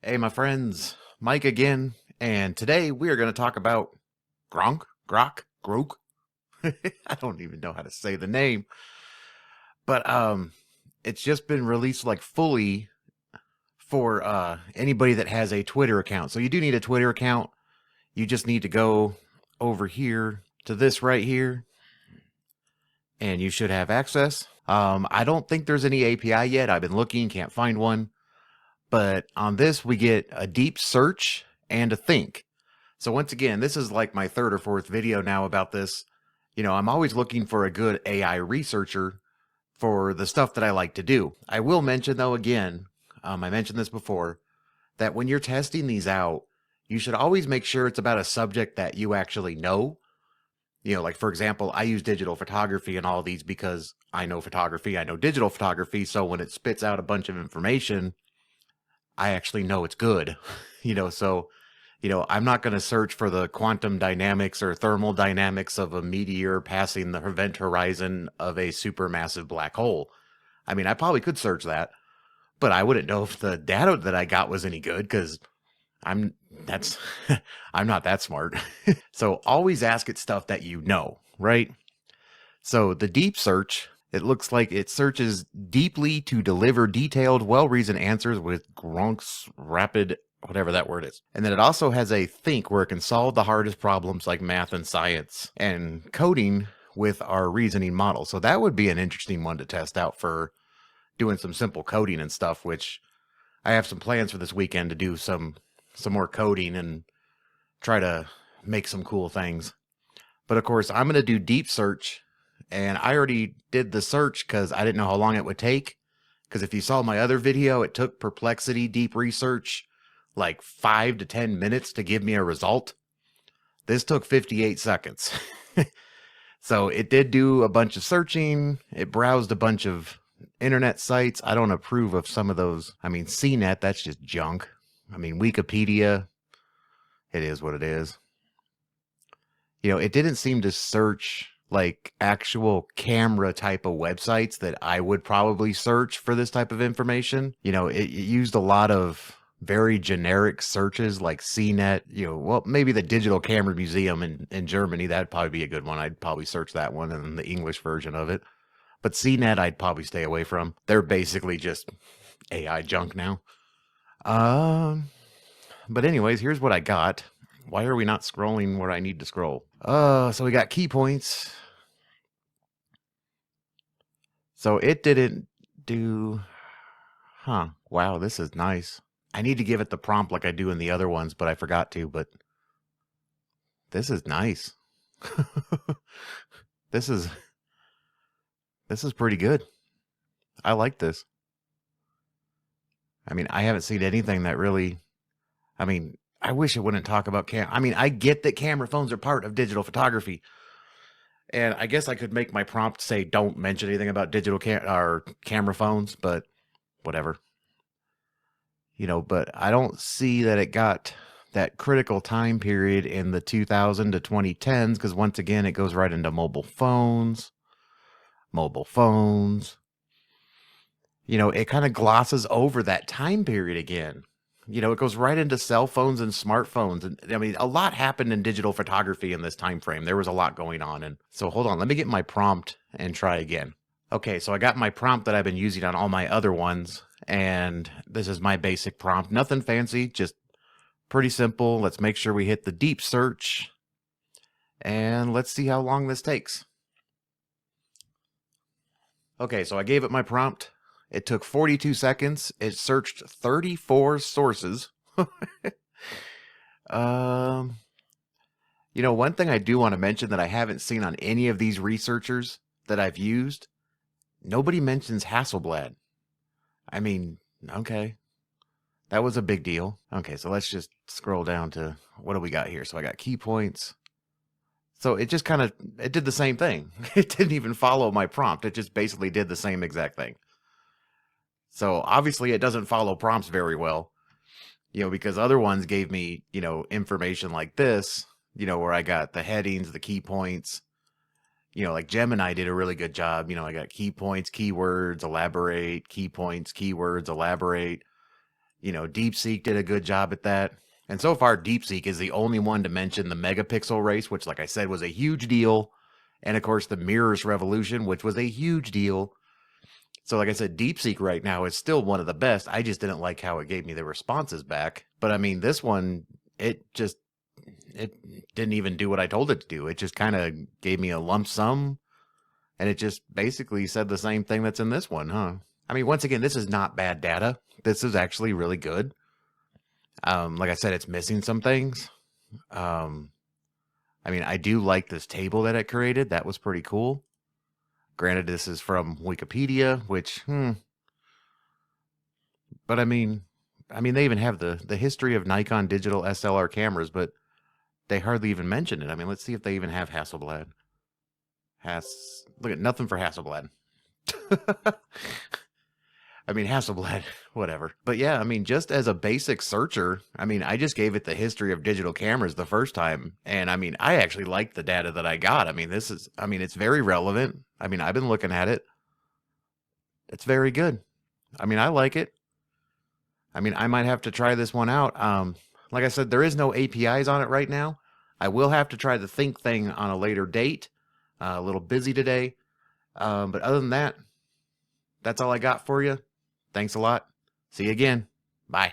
Hey, my friends, Mike again, and today we are going to talk about Grok. I don't even know how to say the name, but it's just been released like fully for anybody that has a Twitter account. So you do need a Twitter account. You just need to go over here to this right here, and you should have access. I don't think there's any API yet. I've been looking, can't find one. But on this, we get a deep search and a think. So once again, this is like my third or fourth video now about this. I'm always looking for a good AI researcher for the stuff that I like to do. I will mention though, again, I mentioned this before, that when you're testing these out, you should always make sure it's about a subject that you actually know. Like for example, I use digital photography and all these because I know photography, I know digital photography. So when it spits out a bunch of information, I actually know it's good, so, I'm not going to search for the quantum dynamics or thermal dynamics of a meteor passing the event horizon of a supermassive black hole. I mean, I probably could search that, but I wouldn't know if the data that I got was any good because that's, I'm not that smart. So always ask it stuff that you know, right? So the deep search, it looks like it searches deeply to deliver detailed, well-reasoned answers with Gronk's rapid, whatever that word is. And then it also has a think where it can solve the hardest problems like math and science and coding with our reasoning model. So that would be an interesting one to test out for doing some simple coding and stuff, which I have some plans for this weekend to do some more coding and try to make some cool things. But of course, I'm going to do deep search. And I already did the search because I didn't know how long it would take. Because if you saw my other video, it took Perplexity deep research like 5 to 10 minutes to give me a result. This took 58 seconds. So it did do a bunch of searching. It browsed a bunch of internet sites. I don't approve of some of those. I mean, CNET, that's just junk. I mean, Wikipedia, it is what it is. It didn't seem to search like actual camera type of websites that I would probably search for this type of information. It used a lot of very generic searches like CNET, well, maybe the Digital Camera Museum in Germany. That'd probably be a good one. I'd probably search that one and the English version of it. But CNET, I'd probably stay away from. They're basically just AI junk now. But anyways, here's what I got. Why are we not scrolling where I need to scroll? So we got key points. So it didn't do, wow, this is nice. I need to give it the prompt like I do in the other ones, but I forgot to, but this is nice. This is pretty good. I like this. I mean, I haven't seen anything that really, I wish it wouldn't talk about I get that camera phones are part of digital photography. And I guess I could make my prompt say, don't mention anything about digital camera phones, but whatever. But I don't see that it got that critical time period in the 2000 to 2010s, because once again, it goes right into mobile phones. It kind of glosses over that time period again. It goes right into cell phones and smartphones. And I mean, a lot happened in digital photography in this time frame. There was a lot going on. And so hold on, let me get my prompt and try again. Okay, so I got my prompt that I've been using on all my other ones. And this is my basic prompt. Nothing fancy, just pretty simple. Let's make sure we hit the deep search. And let's see how long this takes. Okay, so I gave it my prompt. It took 42 seconds. It searched 34 sources. One thing I do want to mention that I haven't seen on any of these researchers that I've used, nobody mentions Hasselblad. I mean, okay. That was a big deal. Okay, so let's just scroll down to what do we got here? So I got key points. So it just it did the same thing. It didn't even follow my prompt. It just basically did the same exact thing. So obviously it doesn't follow prompts very well, because other ones gave me, information like this, where I got the headings, the key points, like Gemini did a really good job. I got key points, keywords, elaborate, key points, keywords, elaborate. DeepSeek did a good job at that. And so far, DeepSeek is the only one to mention the megapixel race, which, like I said, was a huge deal. And of course, the mirrors revolution, which was a huge deal. So, like I said, DeepSeek right now is still one of the best. I just didn't like how it gave me the responses back. But I mean, this one, it didn't even do what I told it to do. It just kind of gave me a lump sum, and it just basically said the same thing that's in this one, huh? I mean, once again, this is not bad data. This is actually really good. Like I said, it's missing some things. I mean, I do like this table that it created. That was pretty cool. Granted, this is from Wikipedia, which, but I mean, they even have the history of Nikon digital SLR cameras, but they hardly even mention it. I mean, let's see if they even have Hasselblad. Look at nothing for Hasselblad. I mean, Hasselblad, whatever. But yeah, I mean, just as a basic searcher, I mean, I just gave it the history of digital cameras the first time. And I mean, I actually like the data that I got. I mean, it's very relevant. I mean, I've been looking at it. It's very good. I mean, I like it. I mean, I might have to try this one out. Like I said, there is no APIs on it right now. I will have to try the Think thing on a later date. A little busy today. But other than that, that's all I got for you. Thanks a lot. See you again. Bye.